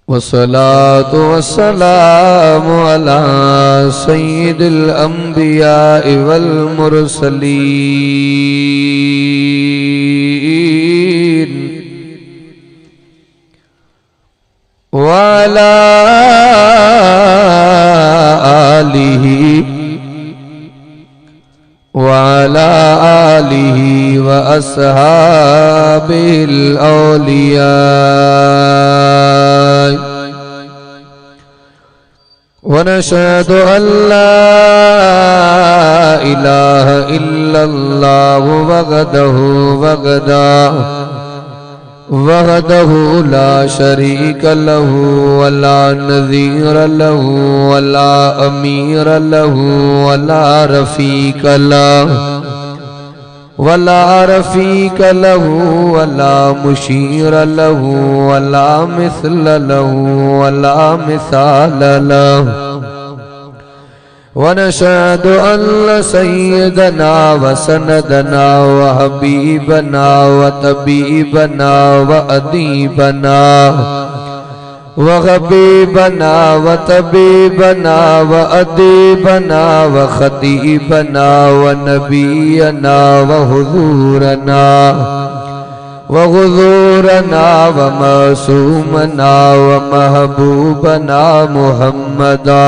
वस्सलातु वस्सलामु अला सय्यिदिल अंबिया वल मुरसलीन व अला आलिहि व अस्हाबिल औलिया व नशहदु अल्ला इलाहा इल्लल्लाह वहदहु ला शरीक लहु वला नज़ीर लहु वला अमीर लहु वला रफ़ीक लहु वला मुशीर लहु वला मिस्ल लहु वला मिसाल लहु वनशहदु अन्न सय्यदना व सनदना व हबीबना व तबीबना व अदीबना व हबीबना व तबीबना व अदीबना व खतीबना व नबीना व हुजूरना व मासूमना व महबूबना मुहम्मदा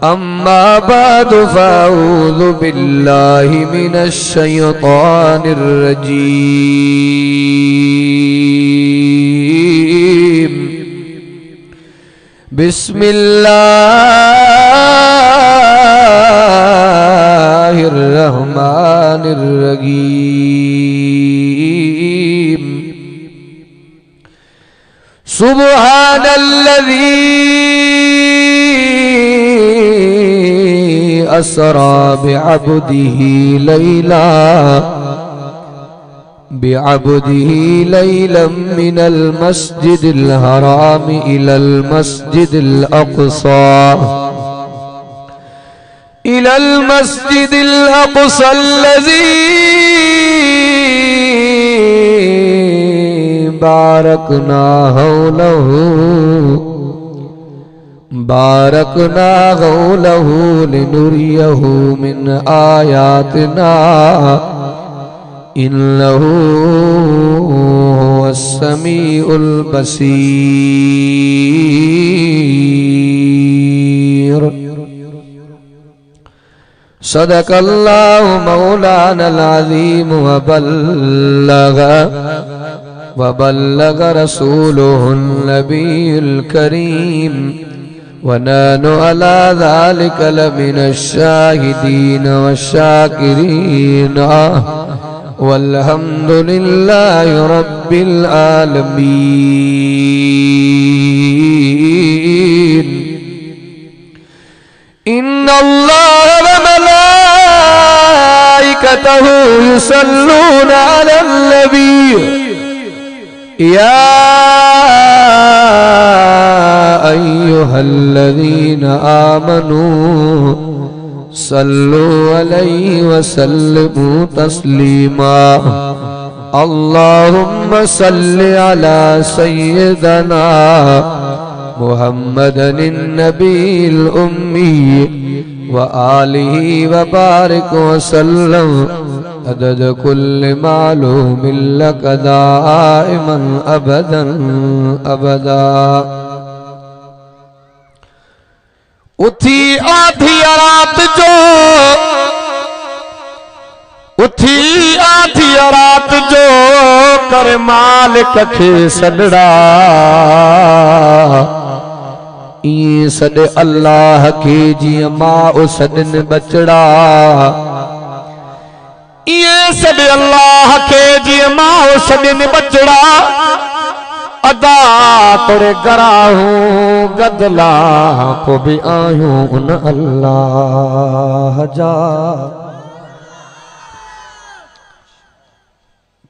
अम्मा बाद फ़अऊज़ु बिल्लाहि मिनश शैतानिर रजीम बिस्मिल्लाहिर रहमानिर रहीम सुब्हानल्लज़ी असरा बिअब्दिही लैलन मिनल मस्जिदिल हराम इलल मस्जिदिल अक़सा अल्लज़ी बारकना हौलहु लिनुरियहु मिन आयातिना इन्नहु हुवस्समीउल बसीर। सदक़ल्लाहु मौलानल अज़ीम व बल्लग रसूलुहुन नबियुल करीम व नहनु अला ज़ालिका लमिनश शाहिदीन वश्शाकिरीन वल्हम्दुलिल्लाहि रब्बिल आलमीन। इन्नल्लाह व मलाइकतहु युसल्लूना अलन नबी या अय्युहल्लज़ीना आमनू सल्लु अलैहि व सल्लिमू तस्लीमा। अल्लाहुम्मा सल्लि अला सय्यिदना मुहम्मदिन नबील उम्मी व आलिहि व बारिक व सल्लम अदद कुल्ल मालूमिन लक दाइमन अबदन अबदा। उठी आधी रात जो कर मालिक खे सॾड़ा इं सॾ अल्लाह खे जीअं मां सॾनि बचड़ा इं सॾ अल्लाह खे जीअं मां सॾनि बचड़ा अदा तोड़े गराहूं गदला पो भी आयूं उन अल्लाह जा।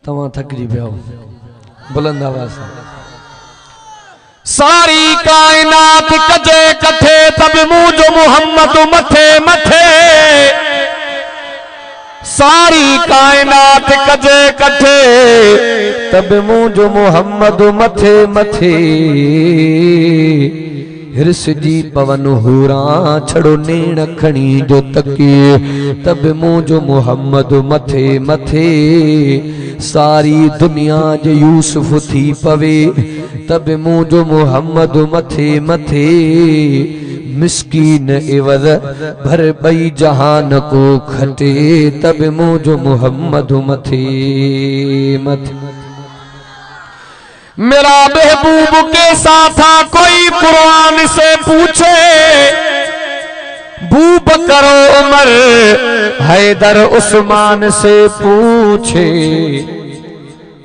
तव्हां थकजी पिया बुलंद आवाज़ सां। सारी कायनात कजे कथे तब मुझो मोहम्मद मथे मथे सारी कायनात कजे कठे तब मुझो मोहम्मद मथे मथे हिरस जी पवन हूरा छड़ो नेण खणी जो तके तब मुझो मोहम्मद मथे मथे सारी दुनिया जे यूसुफ थी पवे तब मुझो मोहम्मद मथे मथे मिस्कीन इवद भर बई जहान को खटे तब मुझो मोहम्मद मथे मथे। मेरा महबूब कैसा था कोई कुरान से पूछे बू बकर उमर हैदर उस्मान से पूछे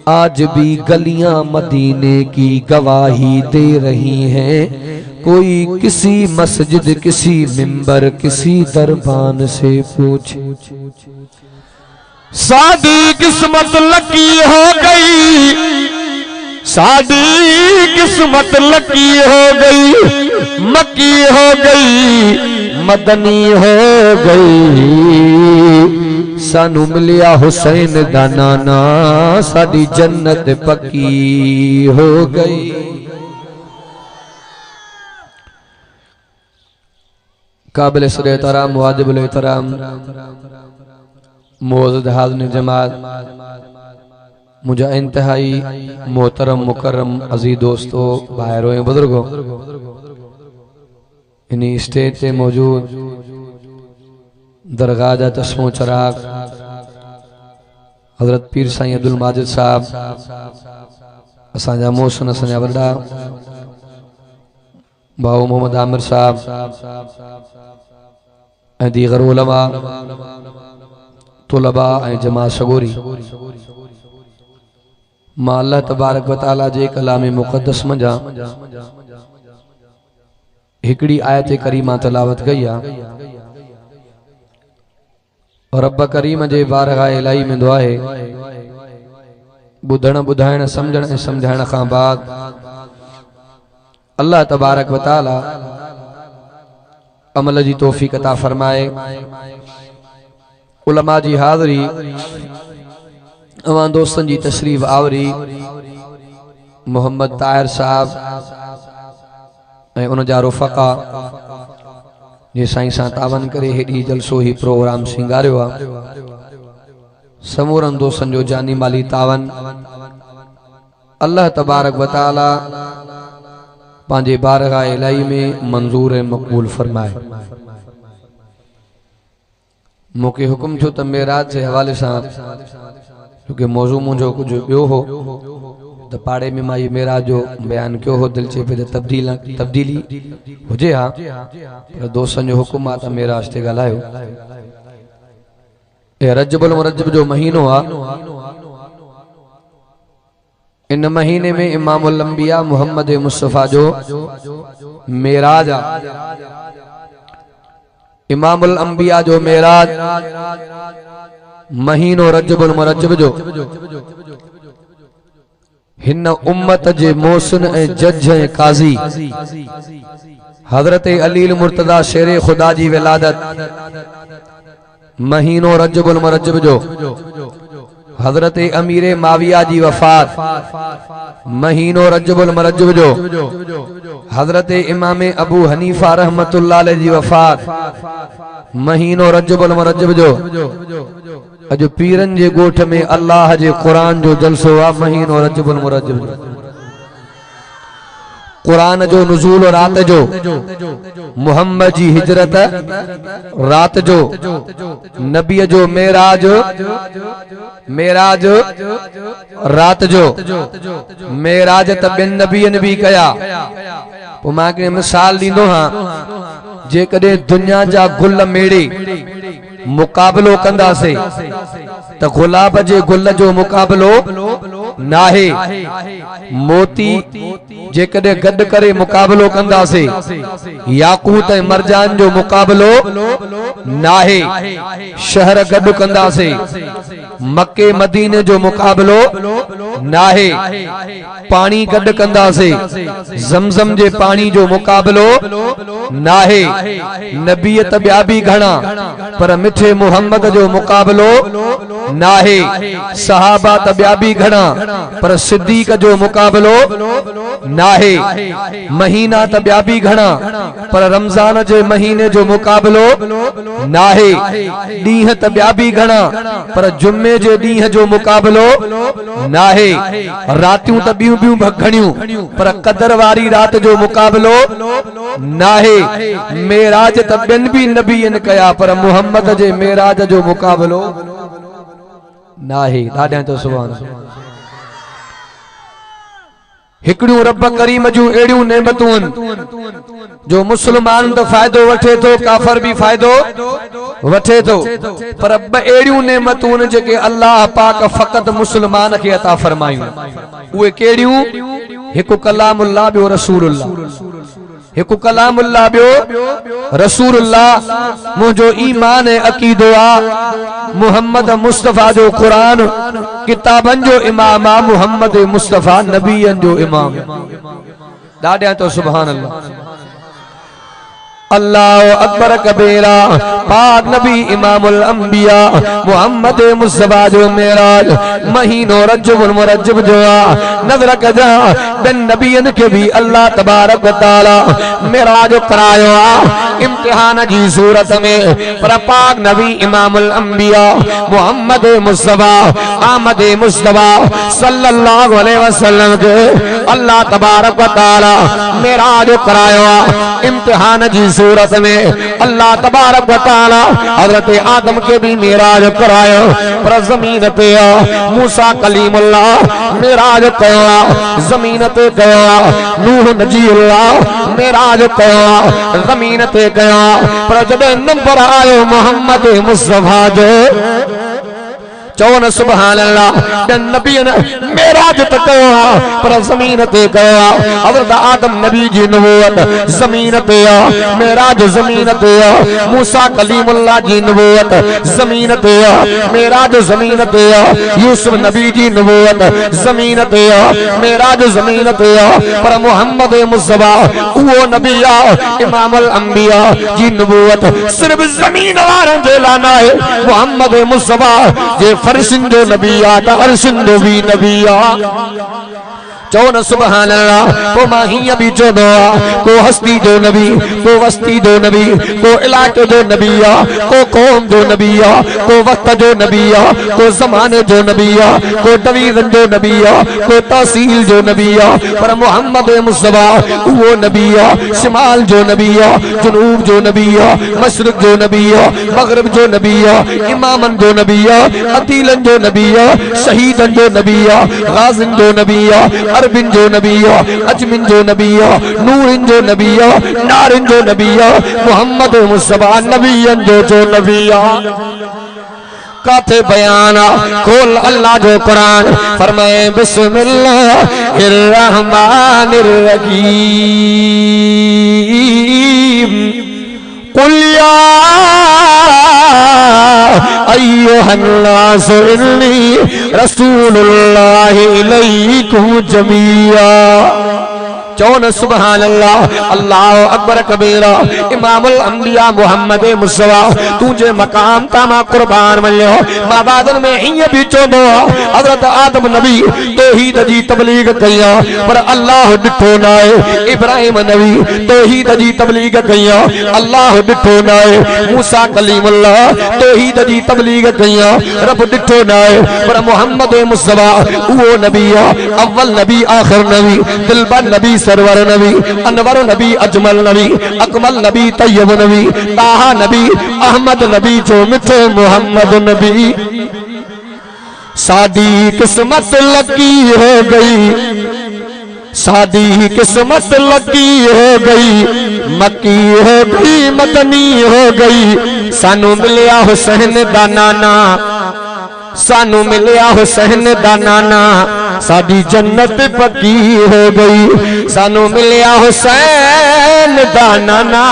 आज भी गलियां मदीने की गवाही दे रही हैं कोई किसी मस्जिद किसी मिंबर किसी दरबान से पूछे सादी किस्मत लकी हो गई सादी किस्मत लकी हो गई मक्की हो गई मदनी हो गई सानू मिलिया हुसैन दा नाना साडी जन्नत पक्की हो गई। काबिल सदर एहतराम वाजिबुल एहतराम मौजूद हाज़िर जमात मुझे इंतहाई मोहतरम मुकर्रम अजीज दोस्तों भाइयों बुजुर्गों इन्हीं स्टेज पे मौजूद दरगाह जा तस्मो चराग हजरत पीर साईं अब्दुल माजिद साहब असांजा मोहसिन असांजा वॾा भाऊ मोहम्मद आमिर साहब ऐं दीगर उलमा तुलबा ऐं जमात सगोरी मां अल्लाह तबारक व तआला जे कलाम मुक़द्दस मंझा हिकड़ी आयत करीमा तलावत कई आहे और रब करीम जे बारगाह इलाही में दुआ है बुधण बुधाइण समझण ऐं समझाइण खां बाद अल्लाह तबारक व तआला अमल जी तौफीक अता फरमाए। उलमा जी हाज़री अवां दोस्तन जी तशरीफ आवरी मोहम्मद ताहिर साहब ऐं उन जा रुफ़क़ा जे साईं सां तावन करे हेॾी जलसो ही प्रोग्राम सिंगारियो आहे समूरनि दोस्तन जो जानी माली तावन अल्लाह तबारक व तआला पांजे बारगाह इलाही में मंजूर ऐं मक़बूल फरमाए। मूंखे हुक्म थियो त मेराज जे हवाले सां क्योंकि मौजू मुंहिंजो कुछ ॿियो हो तो पाड़े में मां मेराज जो बयान कयो हो दिल चे पे तब्दीली हुजे हा पर दोस्तन जो हुक्म आहे त मेराज ते ॻाल्हायो। ए रजबुल मुरज्जब जो महीनो आहे इन महीने में इमामुल अंबिया मोहम्मद मुस्तफा जो मेराज इमामुल अंबिया जो मेराज महीनो रजबुल मुरज्जब जो हिन उम्मत जे मोहसिन ए जज ए काजी हजरत अलील मुर्तदा शेर खुदा जी विलादत महीनो रजबुल मुरज्जब जो हजरत अमीर माविया जी वफात महीनो रजबुल मुरज्जब जो हजरत इमाम अबू हनीफा रहमतुल्लाह अलैहि जी वफात महीनो रजबुल मुरज्जब जो अजो पीरन जे गोठ में अल्लाह जे कुरान जो जलसो आ महीनो रजबुल मुरज्जब जो कुरान जो नुज़ूल रात जो मुहम्मद जी हिजरत रात जो नबी जो मेराज रात जो मेराज त बिन नबियन भी कया पो मां के मिसाल दींदो हां जे कदे दुनिया जा गुल मेड़े मुकाबलो कंदा से त गुलाब जे गुल जो मुकाबलो नाहे मोती जे कदे गड करे मुकाबलो कंदा से याकूत ए मरजान जो मुकाबलो नाहे शहर गड कंदा से मक्के मदीने जो मुकाबलो नाहे। पानी गड कंदा से ज़मज़म जे पानी जो मुकाबलो नाहे। नबीयत ॿिया बि घणा पर मिठे मोहम्मद जो मुकाबलो नाहे। सहाबा त ॿिया बि घणा पर सिद्दीक जो मुकाबलो नाहे। महीना त ॿिया बि घणा पर रमज़ान जे महीने जो मुकाबलो नाहे। ॾींहं त ॿिया बि घणा पर जुम्मे जे ॾींहं जो मुकाबलो नाहे। रातियूं त ॿियूं ॿियूं घणियूं पर क़दर वारी रात जो मुकाबलो नाहे। मेराज त ॿियनि बि नबीअनि कया पर मुहम्मद जे मेराज जो मुकाबलो नाहे। ॾाढा तो सुभान अल्लाह। हिकड़ियूं रब करीम जूं एड़ियूं नेमतूं जो मुस्लमान तो फायदो वठे तो काफर भी फायदो वठे तो पर एड़ियूं नेमतूं जेके अल्लाह पाक फकत मुस्लमान के अता फरमायूं। उहे केड़ियूं? हिकु कलामुल्लाह ॿियो रसूलुल्लाह। हिकु कलामुल्लाह ॿियो रसूलुल्लाह। मुझो ईमान है अकीदो आ मुहम्मद मुस्तफा जो कुरान किताबन जो इमाम आ। मुहम्मद मुस्तफा नबीयन जो इमाम। ॾाढा तो सुभान अल्लाह। अल्लाह अकबर कबीरा। पाक नबी इमामुल अंबिया मुहम्मद मुस्तफा जो मेराज महीनो रजबुल मुरज्जब जो नजर कजा बिन नबियन के भी अल्लाह तबारक व तआला मेराज करायो इम्तिहान जी सूरत में। पर पाक नबी इमामुल अंबिया मुहम्मद मुस्तफा आमद मुस्तफा सल्लल्लाहु अलैहि वसल्लम के अल्लाह तबारक व तआला मेराज करायो इम्तिहान जी सूरत में। अल्लाह तबारक व तआला हजरत आदम के भी मेराज करायो पर जमीन पे मूसा कलीमुल्लाह मेराज कया जमीन पे गया। नूह नजीउल्लाह मेराज कया जमीन पे गया। पर जब नंबर आयो मोहम्मद मुस्तफा जो चौन सुभान अल्लाह नबीन मेराज तक पर जमीन ते गया। हज़रत आदम नबी जी नबूवत जमीन पे मेराज जमीन पे। मूसा कलीमुल्लाह जी नबूवत जमीन पे मेराज जमीन पे। यूसुफ नबी जी नबूवत जमीन पे मेराज जमीन पे। पर मोहम्मद मुस्तफा वो नबी इमामुल अंबिया जी नबूवत सिर्फ जमीन वारन जे लाना है। मोहम्मद मुस्तफा जे फरिश्तन जो नबी आ त अर्शन जो भी नबी आ। चौन सुभान अल्लाह। को माहिया भी चौदो को हस्ती जो नबी को वस्ती जो नबी को इलाके जो नबी आ को कौम जो नबी आ को वक्त जो नबी आ को जमाने जो नबी आ को तवीज़न जो नबी आ को तहसील जो नबी आ। पर मोहम्मद मुस्तफा वो नबी आ शिमाल जो नबी आ जुनूब जो नबी आ मशरिक जो नबी आ मगरिब जो नबी आ इमामन जो नबी आ अतीलन जो नबी आ शहीदन जो नबी आ गाजिन जो नबी आ अरबिन जो नबी आ अजमिन जो नबी आ नूरिन जो नबी आ नारिन जो नबी आ मोहम्मद मुस्तफा नबीयन जो नबी आ। काथे बयान खोल अल्लाह जो कुरान फरमाए बिस्मिल्लाहिर रहमानिर रहीम। कुल या अय्युहन्नास इन्नी रसूलुल्लाहि इलैकुम जमीआ। चौन सुभान अल्लाह। अल्लाह अकबर कबीरा। इमामुल अंबिया मुहम्मद मुस्तफा तुझे मकाम तामा कुर्बान मल्यो। माबादन में हिय भी चोदो हजरत आदम नबी तौहीद जी तबलीग कया पर अल्लाह डिठो नाए। इब्राहिम नबी तौहीद जी तबलीग कया अल्लाह डिठो नाए। मूसा कलीमुल्लाह तौहीद जी तबलीग कया रब डिठो नाए। पर मोहम्मद मुस्तफा वो नबी अव्वल नबी आखिर नबी दिलबर नबी सरवर नबी अनवर नबी अजमल नबी अकमल नबी तैयब नबी ताहा नबी अहमद नबी जो मिठे मोहम्मद नबी। सादी किस्मत लकी हो गई सादी किस्मत लकी हो गई मक्की हो गई मदनी हो गई। सानू मिलिया हुसैन दा नाना सानू मिलिया हुसैन दा नाना साडी जन्नत पक्की हो गई। सानू मिलिया हुसैन दा नाना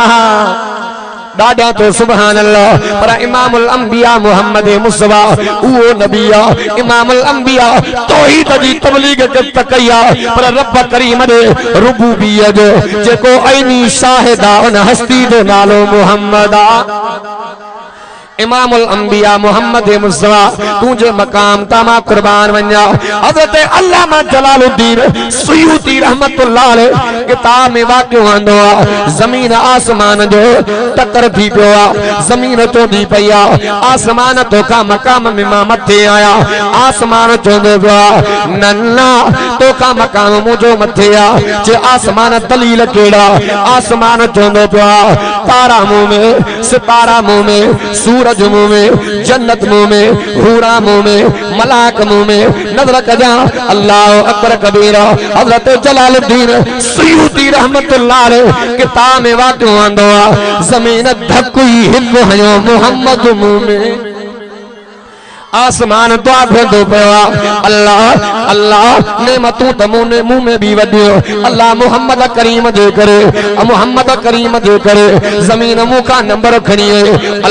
डाडा तो सुभान अल्लाह पर इमामुल अंबिया मोहम्मद मुस्तफा वो नबिया इमामुल अंबिया तौहीद जी तबलीग करत कया पर रब करीम दे रुबूबियत जो जेको ऐनी शाहिदा उन हस्ती जो नालो मोहम्मद इमामुल अंबिया मोहम्मद मुस्तफा तुझे मकाम तामा कुर्बान वन्या हजरत अल्लामा जलालुद्दीन सुयूती रहमतुल्लाह अलैह किताब में वाक़िअ आंदो जमीन आसमान जो टक्कर थी पियो जमीन तो दी पया आसमान तो का मकाम में मां मथे आया आसमान चोंदो पियो नन्ना तो का मकाम मुझो मथे आ जे आसमान दलील केड़ा आसमान चोंदो पियो तारा मुंह में सितारा मुंह में सूरज मुंह में जन्नत मुंह में हूरा मुंह में मलाक मुंह में नजर कजा अल्लाह अकबर कबीरा हजरत जलालुद्दीन सुयूती रहमतुल्लाह अलैह किताब में वाक़िअ आंदो जमीन धकुई हिब हयो मोहम्मद मुंह में आसमान दुआ भेंदो पियो अल्लाह अल्लाह नेमतूं तमूने मुंह में भी वधियो अल्लाह मोहम्मद करीम जे करे मोहम्मद करीम जे करे जमीन मुंह का नंबर खणिए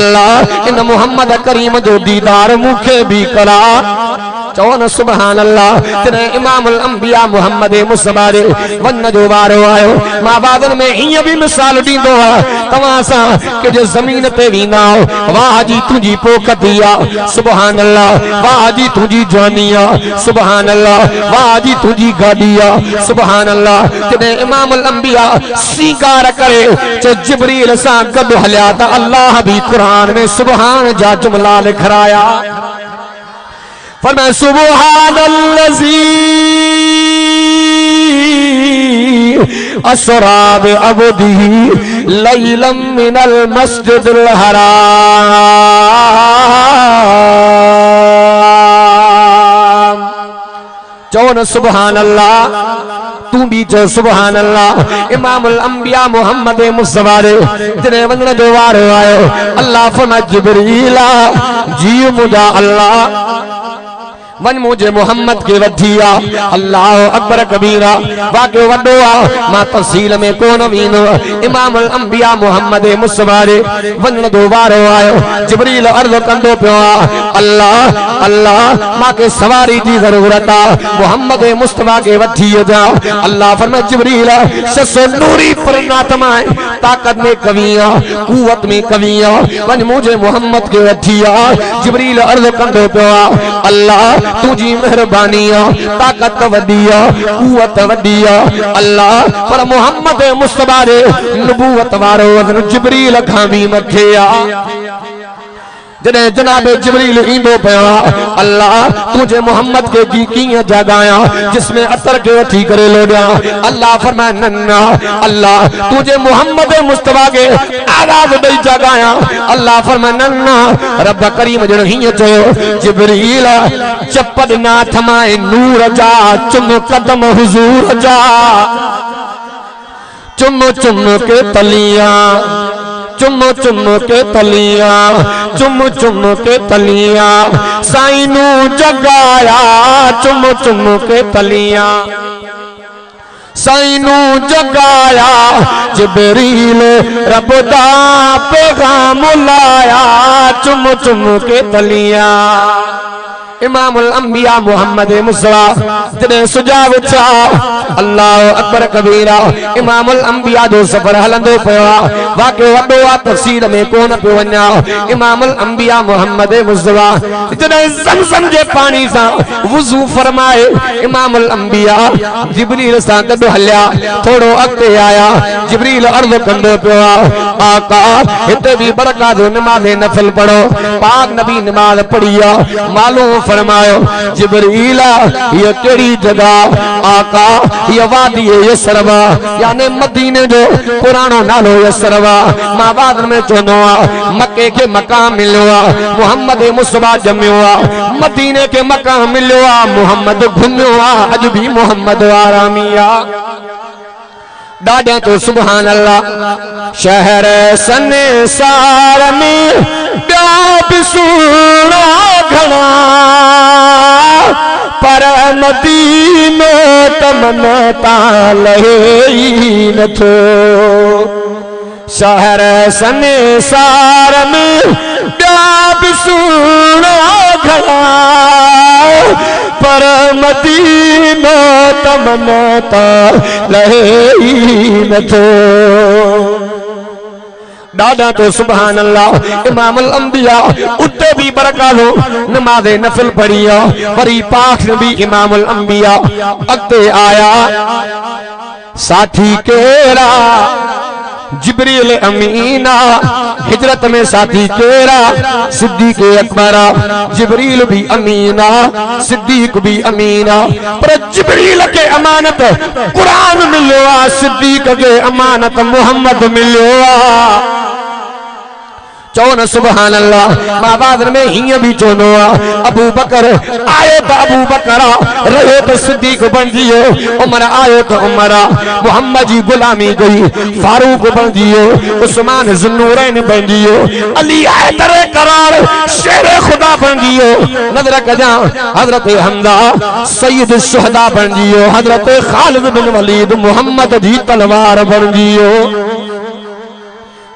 अल्लाह इन मोहम्मद करीम जो दीदार मुखे भी करा चौन सुभान अल्लाह तेरे इमामुल अंबिया मोहम्मद मुस्तफा दे वन जो वारो आयो मां बादन में हिय भी मिसाल दींदो तवा सा के जे जमीन पे वीना वाह जी तुजी पोकतिया सुभान अल्लाह वाह जी तुजी जवानिया सुभान अल्लाह वाह जी तुजी गाडिया सुभान अल्लाह तेरे इमामुल अंबिया सिंगार करे जे जिब्रील सा गद हल्या ता अल्लाह भी कुरान में सुभान जा जुमला लिखराया फरमाया सुब्हानल्लज़ी असरा बिअब्दिही लैलन मिनल मस्जिदिल हराम चौन सुभान अल्लाह तू भी चो सुभान अल्लाह इमामुल अंबिया मोहम्मद मुस्तफा दे तेरे वंदन जो वारो आयो अल्लाह फरमाया जिब्रीला जी मुझा अल्लाह वन मुझे मोहम्मद के वधिया अल्लाह अकबर कबीरा वाक़िअ वडो आ मां तफसील में कोन वीनो इमामुल अंबिया मोहम्मद मुस्तफा दे वंदन जो वारो आयो जिब्रील अर्ज़ कंदो पियो अल्लाह अल्लाह मां के सवारी जी जरूरत आ मोहम्मद मुस्तफा के वधिया जा अल्लाह फरमाया जिब्रील ससो नूरी परमात्मा ताकत में कविया कुव्वत में कविया वन मुझे मोहम्मद के वधिया जिब्रील अर्ज़ कंदो पियो अल्लाह तुझी मेहरबानिया ताकत वदिया कुव्वत वदिया अल्लाह पर मोहम्मद मुस्तफा दे नबूवत वारो वज़न जिब्रील खां भी मथे आ जने जनाब जिब्रील इंदो पियो अल्लाह तुझे मोहम्मद के जी कीअं जगाया जिसमें अतर के वठी करे लोडिया अल्लाह फरमाया नन्ना अल्लाह तुझे मोहम्मद मुस्तफा के आवाज दई जगाया अल्लाह फरमाया नन्ना रब करीम जण हिय चयो जिब्रील चपद ना थमाए नूर जा चुम कदम हुजूर जा चुम चुम के तलिया चुम चुम के तलिया चुम चुम के तलिया साइनू जगाया चुम चुम के तलिया साइनू जगाया जिब्रील रब दा पैगाम लाया चुम चुम के तलिया इमामुल अंबिया मोहम्मद मुस्तफा जने सुजाव छा अल्लाह अकबर कबीरा इमामुल अंबिया जो सफर हलंदो पियो वाक़िअ वडो आ तफसीर में कोन पियो वञा इमामुल अंबिया मोहम्मद मुस्तफा जने ज़मज़म जे पानी सा वुज़ू फरमाए इमामुल अंबिया जिब्रील सा गॾु हलिया थोड़ो अॻिते आया जिब्रील अर्ज़ कंदो पियो आका हिते भी बरक़त जो नमाज़ नफल पढ़ो पाक नबी नमाज पढ़ी मालूम फरमायो जिब्रीला ये केड़ी जगह आका ये वादी यसरवा यानी मदीने जो पुरानो नालो यसरवा मां बाद में चोनो मक्के के मकाम मिलो मोहम्मद मुस्तफा जम्यो मदीने के मकाम मिलो मोहम्मद घुम्यो अज भी मोहम्मद आरामिया डाडा तो सुभान अल्लाह शहर सने सार में प्यार सुना घना पर मदीनो तमन ताले न थो शहर संसार में ॿिया बि सुहिणा घणा पर मदीनो तमन्ना लहे ई नथो। दादा तो सुभान अल्लाह इमामुल अंबिया उते भी बरकालो नमाज़े नफिल पढ़ी वरी पाक नबी इमामुल अंबिया अॻिते आया साथी केरा जिब्रील अमीना हिजरत में साथी केरा सिद्दीक अकबरा जिब्रील भी अमीना सिद्दीक भी अमीना पर जिब्रील के अमानत कुरान मिलो आ सिद्दीक के अमानत मोहम्मद मिलो आ। चो न सुभान अल्लाह मां में हिय भी चोनो अबू बकर आयो तो अबू बकरा रहो तो सिद्दीक बन जियो उमर आयो तो उमरा मोहम्मद जी गुलामी गई फारूक बन जियो उस्मान ज़ुन्नूरैन बन जियो अली हैदर करार शेर खुदा बन जियो नजर कजा हजरत हमजा सैयद शुहदा बन जियो हजरत खालिद बिन वलीद मोहम्मद जी तलवार बन जियो।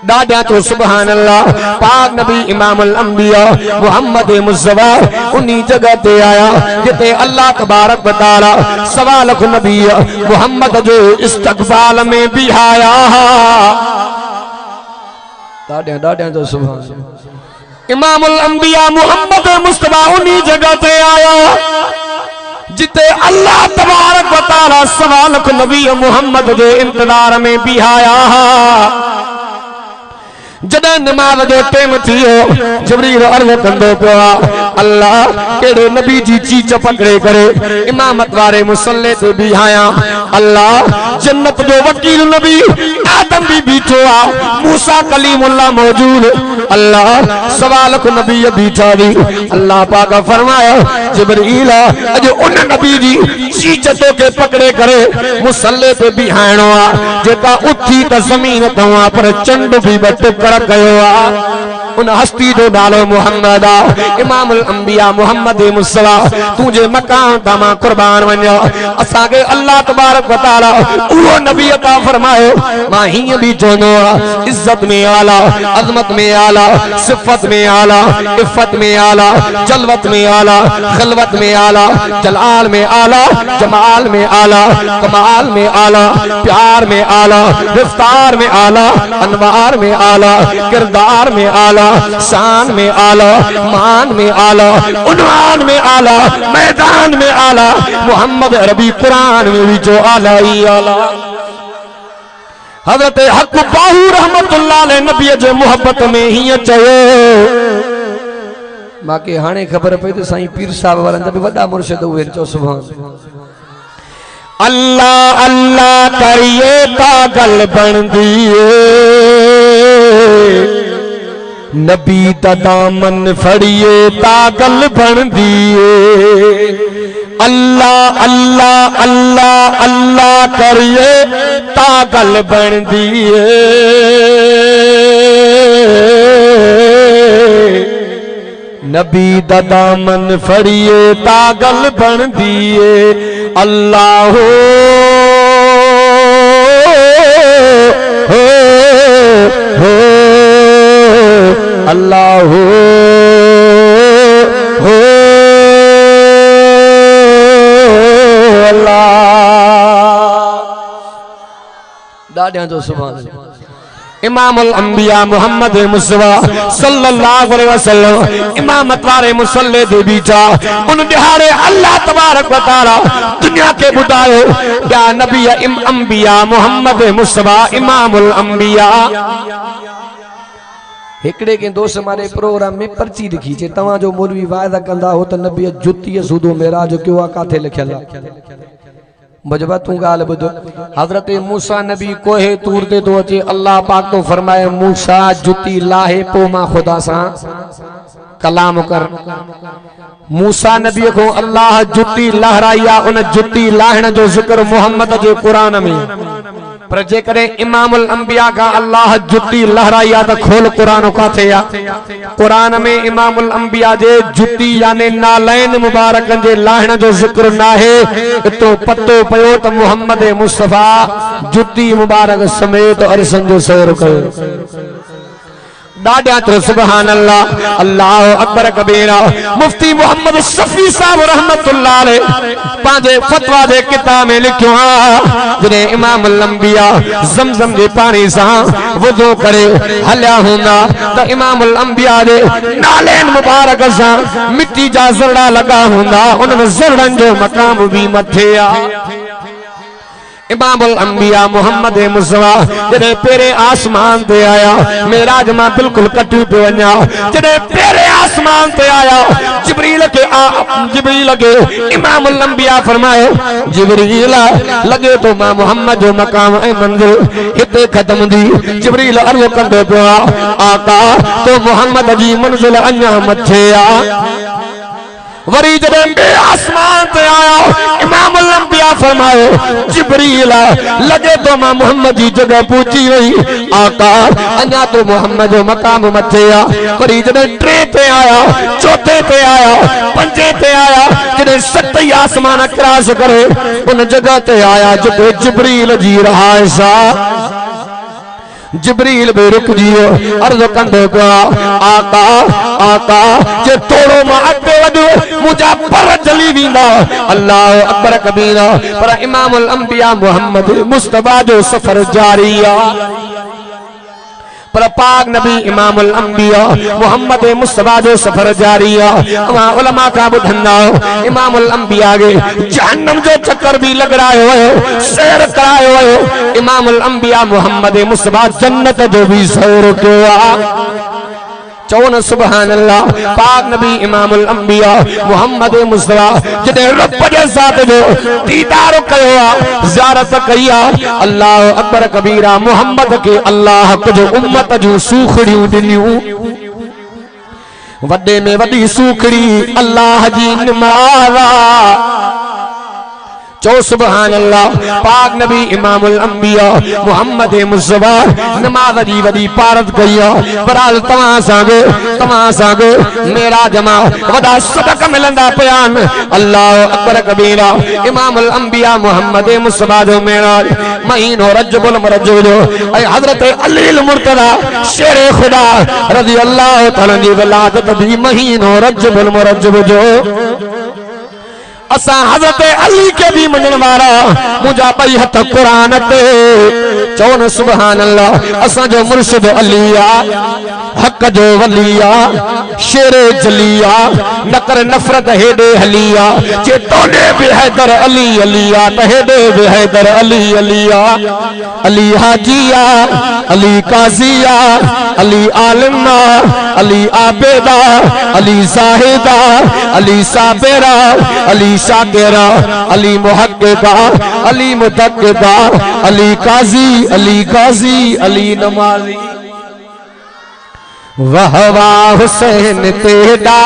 दादा तो सुभान अल्लाह पाक नबी इमामुल अंबिया मोहम्मद मुस्तफा उन्हीं जगह ते आया जिते अल्लाह तबारक व तआला सवा लख नबी मोहम्मद जो इस्तकबाल में भी आया। दादा तो सुभान इमामुल अंबिया मोहम्मद मुस्तफा उन्हीं जगह ते आया जिते अल्लाह तबारक व तआला सवा लख नबी मोहम्मद के इंतजार में भी आया। जदा नमाज जो टाइम थियो जिब्रील अर्ज़ कंदो पियो अल्लाह केड़े नबी जी चीच पकड़े करे इमामत वारे मुसल्ले ते भी आया। अल्लाह जन्नत जो वकील नबी आदम भी बीठो आ मूसा कलीमुल्लाह मौजूद अल्लाह सवा लख नबी बीठा दी। अल्लाह पाक फरमाया जिब्रील अज उन नबी जी चीच तो के पकड़े करे मुसल्ले ते भी आइणो आ जेका उथी त ज़मीन तवा पर चंड भी बट कर गयो आ। उन हस्ती जो नालो मोहम्मद आ इमामुल अंबिया मोहम्मद मुस्तफा तुझे मकान तमा कुर्बान वञो असा के अल्लाह तबारक व तआला वो नबी अता फरमायो मां ही भी चोनो इज्जत में आला अजमत में आला सिफत में आला इफ्फत में आला जलवत में आला खलवत में आला जलाल में आला जमाल में आला कमाल में आला प्यार में आला रफ्तार में आला अनवार में आला किरदार में आला शान में आला मान में आला उन्वान में आला मैदान में आला मोहम्मद अरबी कुरान में भी जो आला ही आला। हजरत हक बाहू रहमतुल्लाह अलैहि नबी जे मोहब्बत में ही चयो बाकी हाणे खबर पई तो साईं पीर साहब वारनि जा भी वॾा मुर्शिद हुए चो सुभान अल्लाह अल्लाह करिए पागल बन दिए नबी दा दामन फड़िए पागल बन दिए। अल्लाह अल्लाह अल्लाह अल्लाह करिए पागल बन दिए नबी दा दामन फड़िए पागल बन दिए। अल्लाह हो अल्लाह हो अल्लाह दादा जो सुभान इमामुल अंबिया मोहम्मद मुस्तफा सल्लल्लाहु अलैहि वसल्लम इमामत वाले मुसल्ले दे बीचा उन दिहाड़े अल्लाह तबारक व तआला दुनिया के बुधायो या नबी अंबिया मोहम्मद मुस्तफा इमामुल अंबिया। हिकड़े के दोस्त हमारे प्रोग्राम में पर्ची लिखी चे तवा जो मौलवी वायदा कंदा हो तो नबी जुती सूदो मेराज क्यों आ काथे लिखल बजबा तू गाल बुध हजरत मूसा नबी कोहे तूर ते तो अचे अल्लाह पाक तो फरमाए मूसा जुती लाहे पो मां खुदा सा कलाम कर। मूसा नबी को अल्लाह जुती लहराया उन जुती लाहण जो जिक्र मोहम्मद जे कुरान में पर जेकरे इमामुल अंबिया का अल्लाह जुती लहराया तो खोल कुरान का थे या कुरान में इमामुल अंबिया जे जुती यानी नालैन मुबारक जे लाहण जो जिक्र ना है तो पत्तो पयो तो मोहम्मद मुस्तफा जुती मुबारक समेत अरसन जो सैर कयो दादा तो सुभान अल्लाह अल्लाह अकबर कबीरा मुफ्ती मोहम्मद शफी साहब रहमतुल्लाह अलैह पांजे फतवा दे किताब में लिखियो जने इमामुल अंबिया जमजम दे पानी सा वुजू करे हल्या हुंदा तो इमामुल अंबिया दे नालेन मुबारक सा मिट्टी जा जरड़ा लगा हुंदा उन जरड़न जो मकाम भी मथे आ इमामुल अंबिया मोहम्मद मुस्तफा जने पेरे आसमान ते आया मेराज मां बिल्कुल कटू पे वन्या जने पेरे आसमान ते आया जिब्रील के इमामुल अंबिया फरमाए जिब्रील लगे तो मां मोहम्मद जो मकाम ए मंजिल इते खत्म दी जिब्रील अर्ज कंदे पियो आका तो मोहम्मद जी मंजिल अन्या मथे आ वरी जब आसमान पे आया इमामुल अंबिया फरमाए जिब्रील लगे तो मां मोहम्मद जी जगह पूछी हुई आका अन्या तो मोहम्मद जो मकाम मथे आ वरी जब टे पे आया चौथे पे आया पंजे पे आया जब सतई आसमान क्रॉस करे उन जगह ते आया जो जिब्रील जी रहा सा जिब्रील भी रुक जियो अर्ज कंदे को आका आका जे थोड़ो मां अगे वधो मुझा पर जली वींदा अल्लाह अकबर कबीरा पर इमामुल अंबिया मोहम्मद मुस्तफा जो सफर जारी आ पर पाक नबी इमामुल अंबिया मोहम्मद मुस्तफा जो सफर जारी आ वहां उलमा का बुधंदा इमामुल अंबिया के जहन्नम जो चक्कर भी लग रहा है सैर करायो है इमामुल अंबिया मोहम्मद मुस्तफा जन्नत जो भी सैर किया चौन सुभान अल्लाह पाक नबी इमामुल अंबिया मोहम्मद मुस्तफा जदे रब जे साथ जो दीदार कयो ज़ियारत कया अल्लाह अकबर कबीरा मोहम्मद के अल्लाह कुछ उम्मत जो सूखड़ियों दिनियो वड्डे में वडी सूखड़ी अल्लाह जी नमाज़ा चो सुभान अल्लाह पाक नबी इमामुल अंबिया मोहम्मद मुस्तफा नमाज जी वडी पारत कया बराल तवा सागे मेरा जमा वडा सदक मिलंदा पयान अल्लाह अकबर कबीरा इमामुल अंबिया मोहम्मद मुस्तफा जो मेराज महीनो रजबुल मरजब जो ऐ हजरत अली मुर्तजा शेर खुदा रजी अल्लाह तआला जी वलादत भी महीनो रजबुल मरजब जो असा हजरत अली के भी मनन वाला मुझा पई हथ कुरान ते चौन सुभान अल्लाह असा जो मुर्शिद अलिया हक जो वलिया शेरे जलिया नकर नफरत हेडे हलिया जे तोने भी हैदर अली अलिया तहेडे भी हैदर अली अलिया अली हाजिया अली काजिया अली आलिमा अली आबेदा अली जाहिदा अली साबिरा अली शाकिरा अली मुहक्किका अली मुतक्किका अली काजी अली नमाजी वाह वाह हुसैन तेरा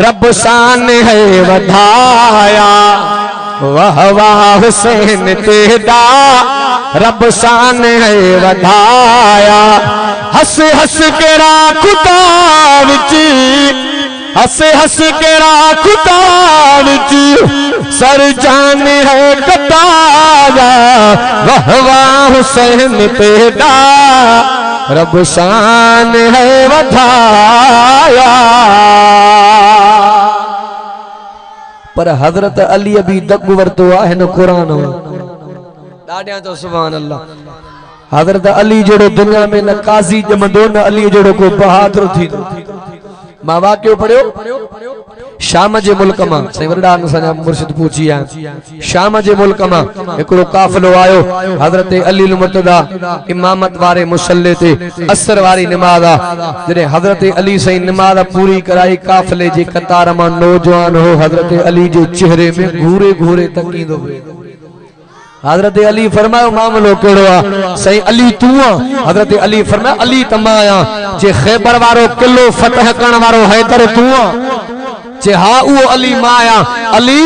रब शान है वधाया वाह वाह हुसैन तेरा रब शान है वधाया हस हस के राखुदा विच हस हस के राखुदा विच सर जान है कटाया वाह वाह हुसैन तेरा रब शान है वधाया पर हजरत अली अभी दग वरतो आहे न कुरान ॾाढियां तो सुभान अल्लाह हजरत अली जड़ो दुनिया में न काजी जमंदो न अली जड़ो को बहादुर थी मां वाक्यो पढ़ियो शाम जे मुल्क मां सही वरडा असांजा मुर्शिद पूछी आहे शाम जे मुल्क मां हिकिड़ो काफ़िलो आयो हजरत अली मुर्तदा इमामत वारे मुसल्ले ते असर वारी नमाज आ जॾहिं हजरत अली सही नमाज पूरी कराई काफ़िले जे कतार मां नौजवान हो हजरत अली जे चेहरे में घूरे घूरे तकींदो हजरत अली फरमायो मामलो केड़ो आ सही अली तू आ हजरत अली फरमाया अली तमाया जे खैबर वारो किलो फतह करण वारो हैदर तू आ चे हा उहो अली माया अली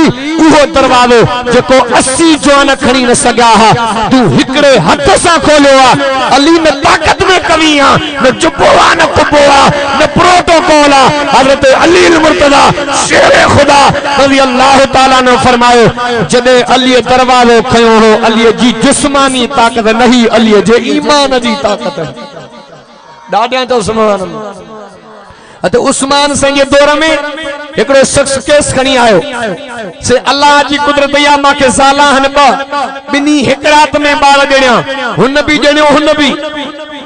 उहो दरवाज़ो जेको 80 जवान खणी न सघिया हा तू हिकड़े हथ सां खोलियो आ अली न ताकत में कमी आ न जुबो आ न कुबो आ न प्रोटोकॉल आ हजरत अली मुर्तजा शेर खुदा रज़ी अल्लाह ताला ने फरमायो जदे अली दरवाज़ो खयो हो अली जी जिस्मानी ताकत नहीं अली जे ईमान जी ताकत ॾाढा तो सुभान अल्लाह। तो उस्मान संगे दौर में एकड़ो शख्स केस खणी आयो से अल्लाह जी कुदरत या माके ज़ाला हन बिनी हिक रात में बाल ॾिया हुन भी ॾियो हुन भी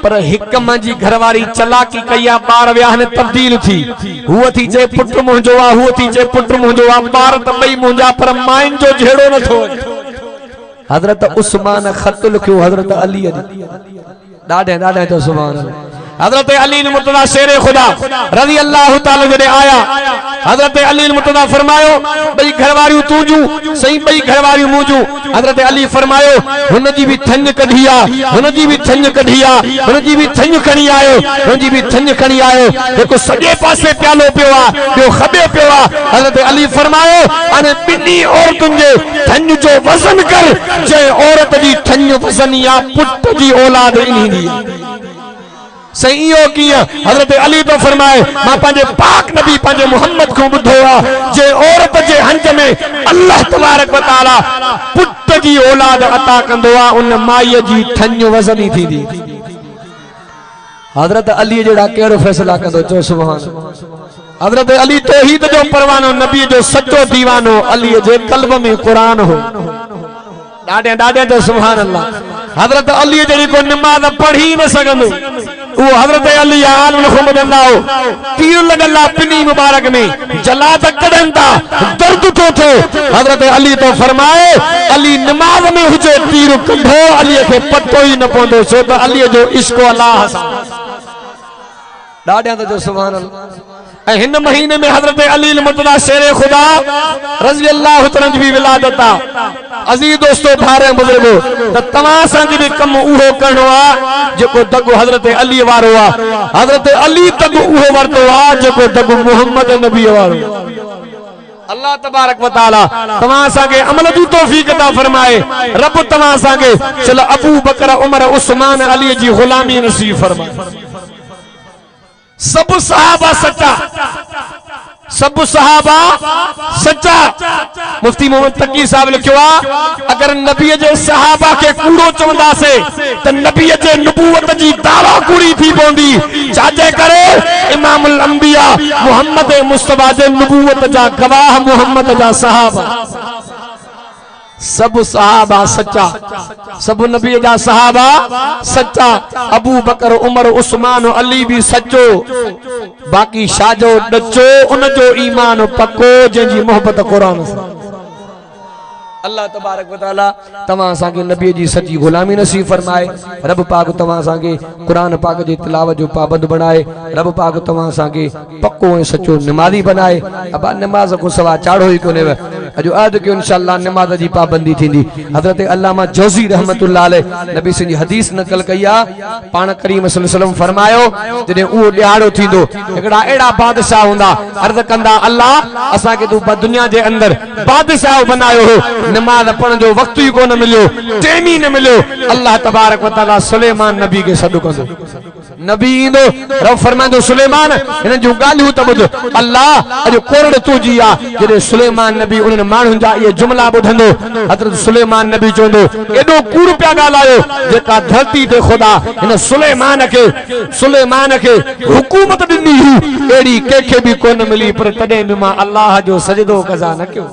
पर हिक मंजी घरवारी चलाकी कया बार व्याहन तब्दील थी हुआ थी जे पुट मुंजो आ हुआ थी जे पुट मुंजो आ बार त बई मुंजा पर माइन जो झेड़ो न थो हजरत उस्मान खत लिखियो हजरत अली ॾाढे ॾाढे तो सुभान अल्लाह। हजरत अली मुर्तजा शेर खुदा रज़ी अल्लाह ताला जडे आया हजरत अली मुर्तजा फरमायो बई घरवारियूं तूजू सही बई घरवारियूं मूजू हजरत अली फरमायो हुन जी भी थंज कढिया हुन जी भी थंज कढिया हुन जी भी थंज खणी आयो हुन जी भी थंज खणी आयो एको सजे पासे प्यालो पियो आ ॿियो खबे पियो आ हजरत अली फरमायो अने बिनी औरतुनि जे थंज जो वज़न कर जे औरत जी थंज वज़न या पुट जी औलाद इन्ही सही हो किया हजरत अली तो फरमाए मां पांजे पाक नबी पांजे मोहम्मद को बुधो आ जे औरत जे हंज में अल्लाह तबारक व तआला पुट जी औलाद अता कंदो आ उन माई जी थंज वज़नी थींदी हजरत अली जेड़ा केड़ो फैसला कंदो चो सुभान हजरत अली तौहीद जो परवानो नबी जो सच्चो दीवानो अली जे कल्ब में कुरान हो ॾाढे ॾाढे तो सुभान अल्लाह। हजरत अली जेड़ी को नमाज पढ़ी न सकंदो वो हजरत अली आल उनको बदलना हो तीर लगला पिनी मुबारक में जला तक कदंता दर्द तो थे हजरत अली तो फरमाए अली नमाज में हुजे तीर कढो अली के पतो ही न पौंदो सो तो अली जो इश्क अल्लाह ॾाढा तो सुभान अल्लाह। हिन महीने में हजरत अली मुर्तजा शेर खुदा रज़ी अल्लाह तआला जी विलादत अजीज दोस्तों भारे बुजुर्गो त तमाम सां भी कम उहो करणो आ जेको दगो हजरत अली वारो आ हजरत अली दगो उहो वरतो आ जेको दगो मोहम्मद नबी वारो अल्लाह तबारक व तआला तमाम सां के अमल जी तौफीक अता फरमाए रब तमाम सां के चलो अबू बकर उमर उस्मान अली जी गुलामी नसीब फरमाए सब सहाबा सच्चा सब सहाबा सच्चा मुफ्ती मोहम्मद तकी साहब लिखियो अगर नबी जे सहाबा के कूड़ो चवंदा से त नबी जे नबूवत जी दावा कूड़ी थी पौंदी छाजे करे इमामुल अंबिया मोहम्मद मुस्तफा जे नबूवत जा गवाह मोहम्मद जा सहाबा सब सहाबा सच्चा सब नबी जा सहाबा सच्चा अबू बकर उमर उस्मान अली भी सच्चो बाकी शाजो डचो उन जो ईमान पक्को जंजी मोहब्बत कुरान से अल्लाह तबारक व तआला तमाम सा के नबी जी सच्ची गुलामी नसीब फरमाए रब पाक तमाम सा के कुरान पाक जी तिलावत जो पाबंद बनाए रब पाक तमाम सा के पक्को ए सच्चो नमाजी बनाए अब नमाज को सवा चाड़ो ही कोने अजो आज के इंशाअल्लाह नमाज जी पाबंदी थींदी हजरत अल्लामा जौजी रहमतुल्लाह अलैह नबी से हदीस नकल कया पान करीम सल्लल्लाहु अलैहि वसल्लम फरमायो जदे उ ॾियारो थींदो एकड़ा एड़ा बादशाह हुंदा अर्ज कंदा अल्लाह असा के तू दुनिया जे अंदर बादशाह बनायो हो नमाज पढ़न जो वक्त ही कोन मिलियो टाइम ही न मिलियो अल्लाह तबारक व तआला सुलेमान नबी के सॾु कंदो नबी इंदो रब फरमांदो सुलेमान इन जो गालियूं त ॿुध अल्लाह अॼु कोरड़ तुंहिंजी आ जॾहिं सुलेमान नबी उन्हनि माण्हुनि जा इहे जुमला ॿुधंदो हज़रत सुलेमान नबी चवंदो एॾो कूड़ पिया ॻाल्हायो जेका धरती ते ख़ुदा हिन सुलेमान खे हुकूमत ॾिनी हुई अहिड़ी कंहिंखे बि कोन मिली पर तॾहिं बि मां अल्लाह जो सजदो कज़ा न कयो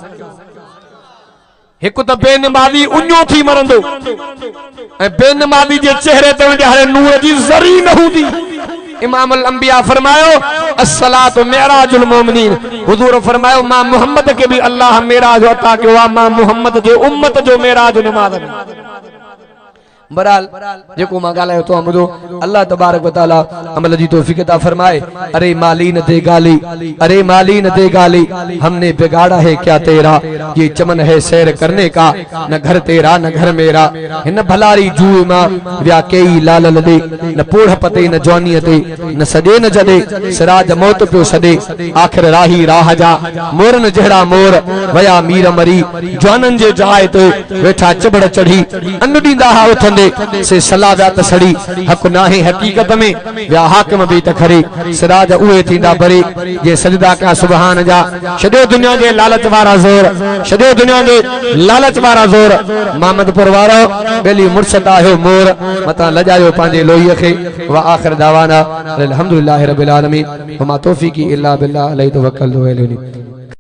एक तो बेनमाजी उन्यो थी मरंदो ए बेनमाजी जे चेहरे ते वंदे हरे नूर जी जरी न हुंदी इमाम अल अंबिया फरमायो अस्सलातु मिराजुल मोमिनीन हुजूर फरमायो मां मोहम्मद के भी अल्लाह मेराज अता कयो मां मोहम्मद जे उम्मत जो मेराज नमाज बहरहाल जेको मां ॻाल्हायो तो ॿुधो अल्लाह तबारक व तआला अमल जी तौफीक अता फरमाए। अरे माली न दे गाली, अरे माली न दे गाली, हमने बिगाड़ा है क्या तेरा, ये चमन है सैर करने का, न घर तेरा न घर मेरा, हिन भलारी जुए मां व्या कई लाल लदे, न पोढ़ पते न जवानी ते, न सजे न जदे, सिराज मौत पियो सदे, आखिर राही राह जा, मोरन जहड़ा मोर वया मीर मरी, जवानन जे जाए ते वेठा चबड़ चढ़ी, अन्न डींदा हा उथंदे से सलाह व्या त सड़ी, हक नाहे हकीकत में व्या हाकिम भी त खरे, सिराज उहे थींदा भरे जे सजदा कया सुभान जा। छॾियो दुनिया जे लालच वारा ज़ोर, छॾियो दुनिया जे लालच वारा ज़ोर, मोहम्मदपुर वारो बेली मुर्शद आयो मोर, मता लजायो पांजे लोहीअ खे। व आखिर दावाना अल्हम्दुलिल्लाहि रब्बिल आलमीन, व मा तौफीकी इल्ला बिल्लाह अलैहि तवक्कलतु व इलैहि।